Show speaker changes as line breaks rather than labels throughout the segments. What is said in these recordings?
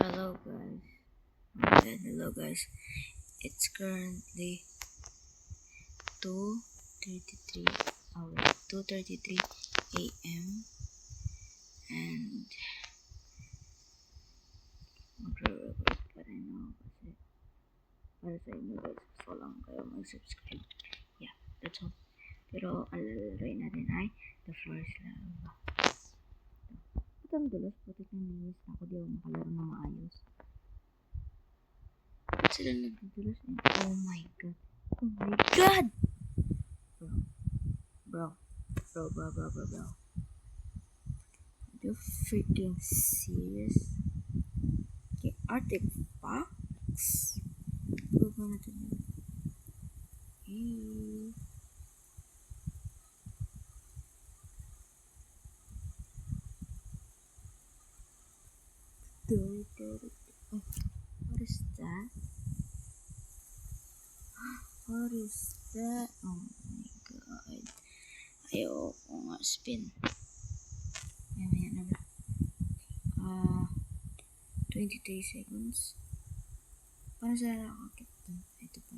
Hello guys. Okay, hello guys. It's currently 2:33 2:33 a.m. and magre-record pa rin ako kasi para sa inyo guys, gusto lang kayo mag-subscribe. Yeah, that's all. Pero ang lalalaroin natin ay The First Love. Ba't ang dulas? Putik na nangis na ako, di ako makalaro na maayos. Ba't sila nagdudulas? Oh my god. Oh my god! Bro. Are you freaking serious? Okay, Arctic Fox? Baba natin yun. Hey. Oh, what is that? What is that? Oh my god. Ayoko nga spin. Ayan na ba? 23 seconds. Paano sila nakakakit dun? Ito pa.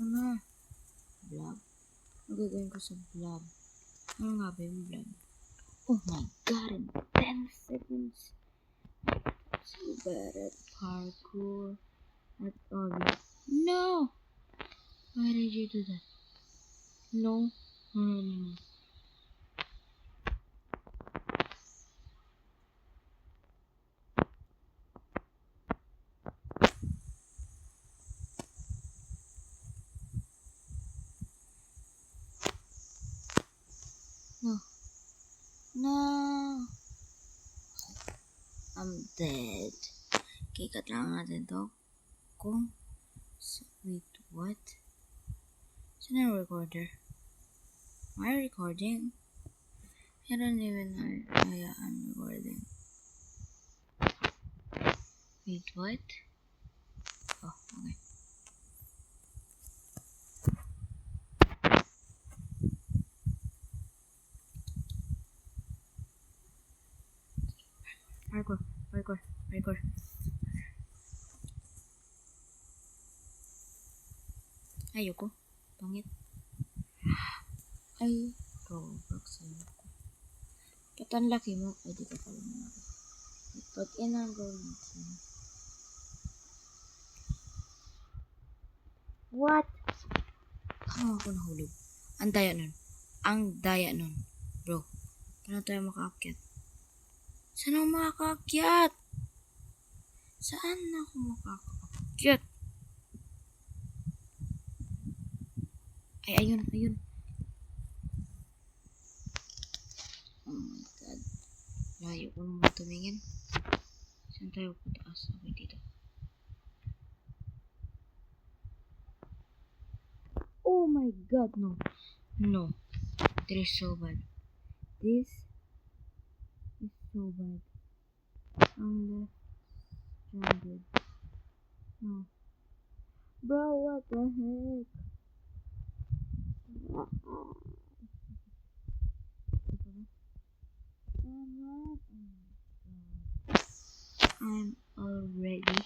Ano? Vlog? Ano gagawin ko sa vlog? Ano nga ba yung vlog? Oh my god, in 10 seconds. So bad at parkour. At all. No! Why did you do that? No. No. No. I'm dead. Okay, katlangan natin to. Wait, what? Saan yung recorder? Am I recording? I don't even know. Oh yeah, I'm recording. Wait, what? Oh, okay. Parkour. Ayoko. Pangit. Ay, Roblox. Ayoko. Ba't ang laki mo? Ay, di ka pala mo. Pag inanggaw natin. What? Ano ako nahulog? Ang daya nun. Bro, paano tayo makaakyat? Saan ako makakaakyat? Saan ako makakaakyat? Ay, ayun. Oh my god. Layo ko naman tumingin. Saan tayo pataas? Okay, dito. Oh my god, no. This is so bad. This is so bad. I'm left stranded. No. Bro, what the heck? I'm already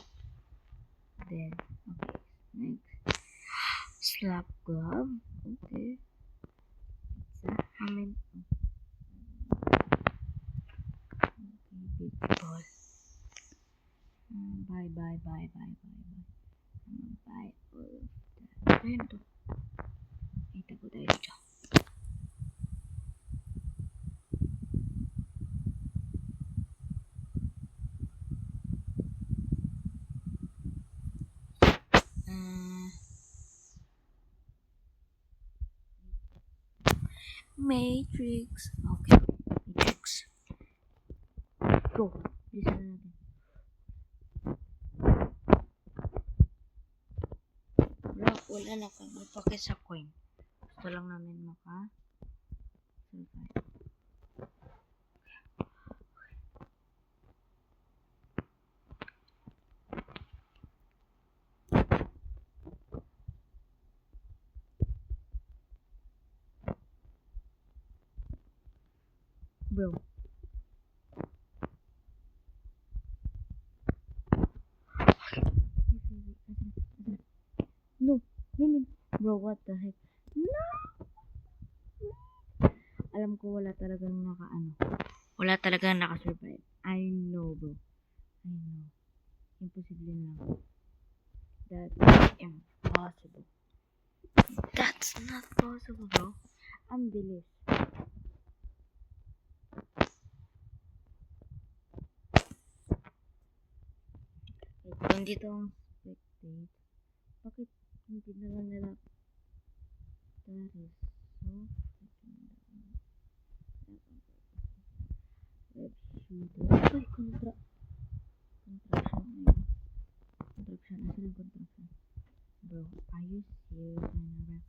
dead. Okay, next. Slap glove. Okay. I mean, big ball. Bye. I'm gonna buy all of that. Ayun to. Ay, tago tayo dito. Matrix. Okay. Matrix. Go. Bisa na natin. Bro, wala na kami pake sa coin. Gusto lang namin maka-survive. Bro. No. Bro, what the heck? No! Alam ko wala talagang wala talagang nakasurvive. I know, bro. I know. Imposible lang. That's impossible. That's not possible, bro. Ang bilis. Kung dito ang spectate, bakit hindi na lang nila that is so freaking web shooter. Ay, contraction na yun. Contraction. Asa yung contraction? Bro, are you serious right now, bro?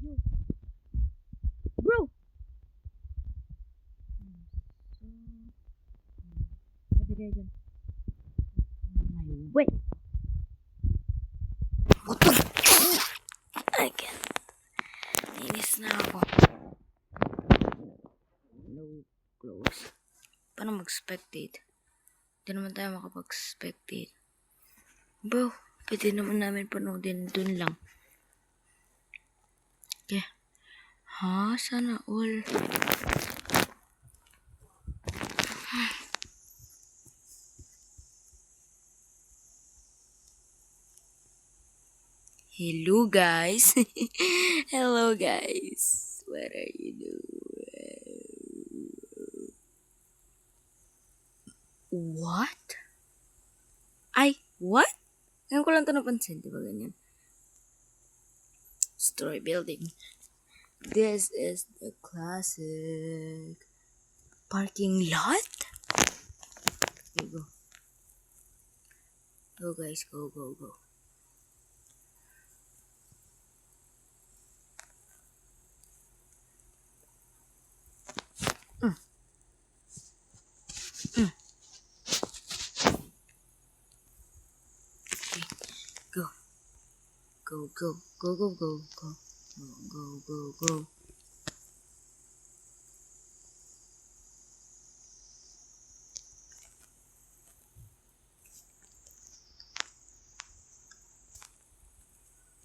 Yo, bro! So, sabi kayo dyan. My way! I can't. Inis na ako. No close. Paano mag-spectate? Hindi naman tayo makapag-spectate. Bro, pwede naman namin panoodin dun lang. Okay. Ha? Sana all. Hello guys. Hello guys. What are you doing? What? Ay, what? Ngayon ko lang ito napansin, di ba ganyan? Story building. This is the classic parking lot. Okay, go. Go guys, go. Okay, go.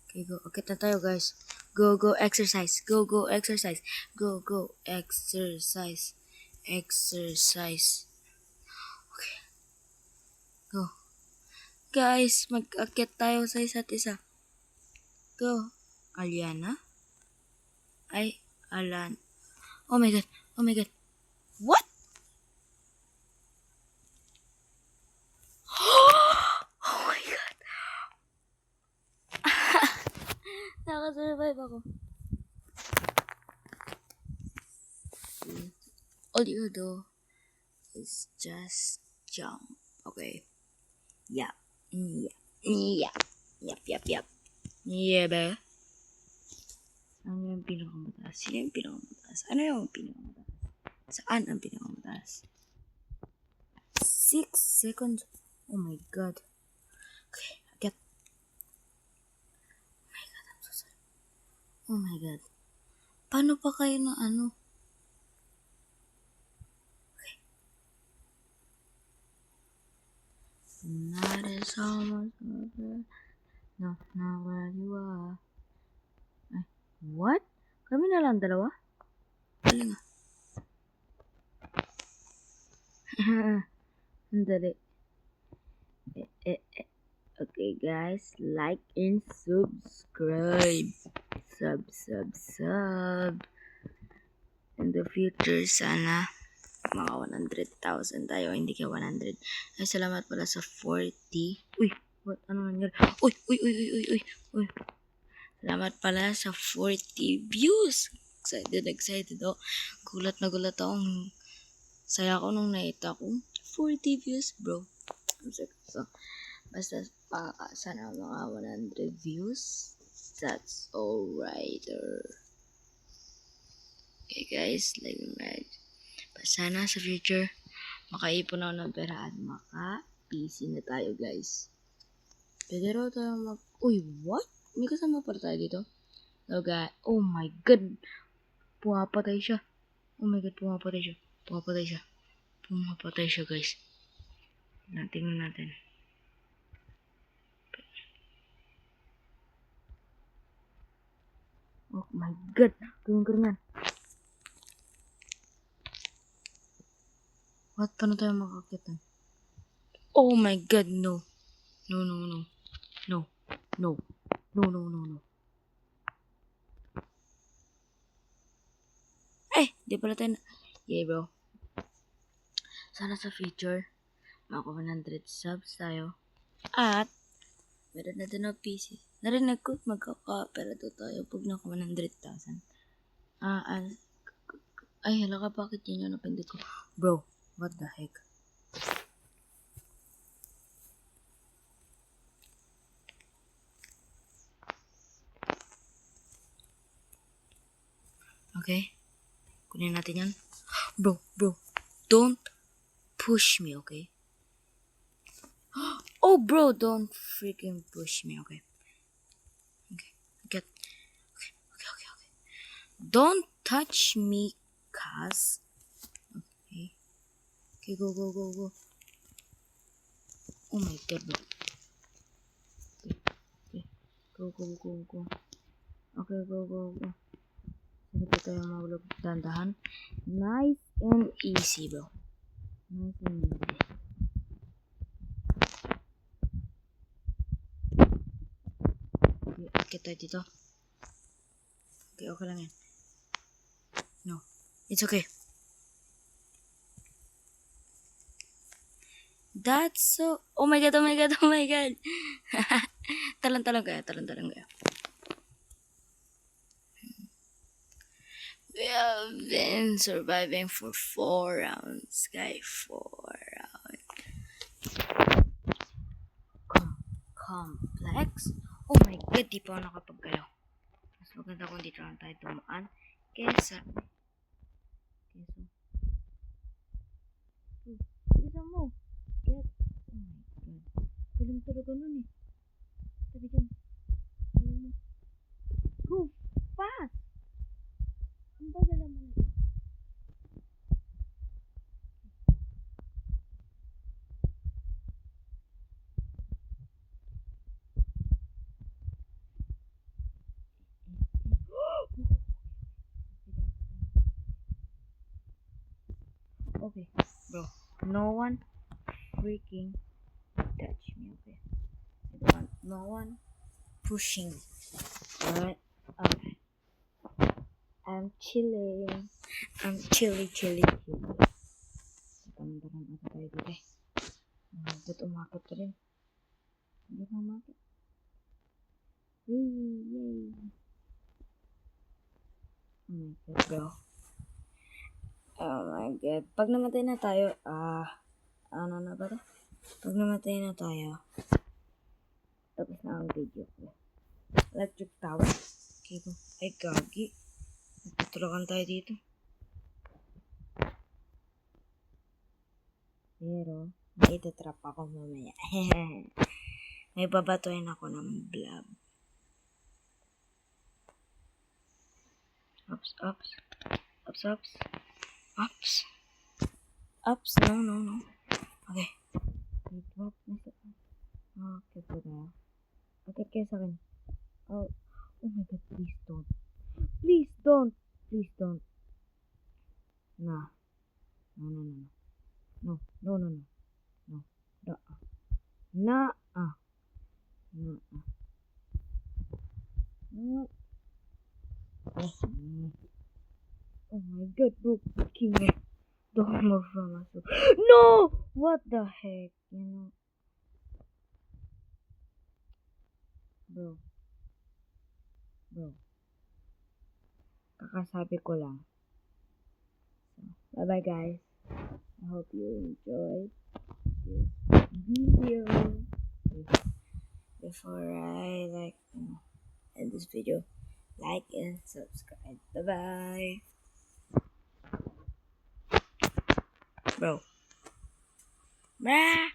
Okay, go. Akit na tayo guys. Go exercise. Go exercise. Go exercise. Exercise. Okay. Go. Guys, mag-akit tayo sa isa't isa. Go. Aliana? Ay, Alan. Oh my god. What? Oh my god. Nakasurvive ako. All you do is just jump. Okay. Yeah. Yep. Yeah, ba? Ano yung pinakamataas? Sino yung pinakamataas? Ano yung pinakamataas? Saan ang pinakamataas? 6 seconds. Oh my god. Okay, I get. Oh my god, I'm so sorry. Oh my god. Paano pa kayo na ano? Okay. Not as so much. No, not where you are. Ay, what? Kami na lang dalawa? Galing ah. Andali. Okay guys, like and subscribe. Sub. In the future, sana mga 100,000 tayo, hindi ka 100. Ay, salamat pala sa 40. Uy, what? Ano nangyari? Uy. Salamat pala sa 40 views. Excited ako. Gulat na gulat ako. Saya ko nung naita ko. 40 views, bro. So, basta sana mga 100 views. That's alright. Okay guys, like. Sana sa future, makaipon ako ng pera at maka-PC na tayo guys. Pwede raw tayo Uy, what? May kasama pa tayo dito? So guys, oh my god. Pumapatay siya. Oh my god, pumapatay siya guys. Tingnan natin. Oh my god. Gawin. What? Paano tayo makakita? Oh my god, no. No. Di pala tayo na... Yeah, bro. Sana sa future, maka 100 subs tayo. At, meron na din ang PC. Narinig ko, magkaka-pera to tayo pag naka 100,000. Ay, hala ka, bakit yun yung napindot ko? Bro, what the heck? Okay? Kunin natin yan. Bro, don't push me, okay? Oh, bro, don't freaking push me, okay? Okay. Don't touch me, cuz. Okay, go. Oh my god, bro. Okay. Go. Okay, go. Hindi pa tayo mahulog. Dahan-dahan. Nice and easy, bro. Nice and easy. Okay, tayo dito. Okay lang yan. No, it's okay. That's so... Oh my god. Talon kaya. We have been surviving for 4 rounds, guys. 4 rounds. Complex? Oh my god, di pa ako nakapagkalaw. Mas maganda kung dito lang tayo tumaan. Kesa mo. Get. Oh my god. Galing talaga nun eh. Sabi dyan. Galing mo. Go fast! Ang bagal naman. Okay, bro. No one freaking touch me, okay? I don't want no one pushing me. Alright? Okay. I'm chilling. I'm chilly. Taman ata tayo dito eh. Ba't umakit ka rin? Hindi ka umakit. Yay! Oh my god, bro. Oh my god. Pag namatay na tayo, ano na ba ito? Pag namatay na tayo, tapos na ang video ko. Electric tower. Okay ko. Ay, gagi. Tutulakan tayo dito. Pero, may itatrap ako mamaya. May babatuin ako ng blob. Ups. No. Okay. Wait, what? Okay, po na. Okay, kayo sa akin. Oh my god, please don't. No. Oh my god, bro, king eh. Don't move from us. No! What the heck? You know? Bro. Kakasabi ko lang. So, bye guys. I hope you enjoyed this video. Before I end this video, like and subscribe. Bye. Bro. Brah.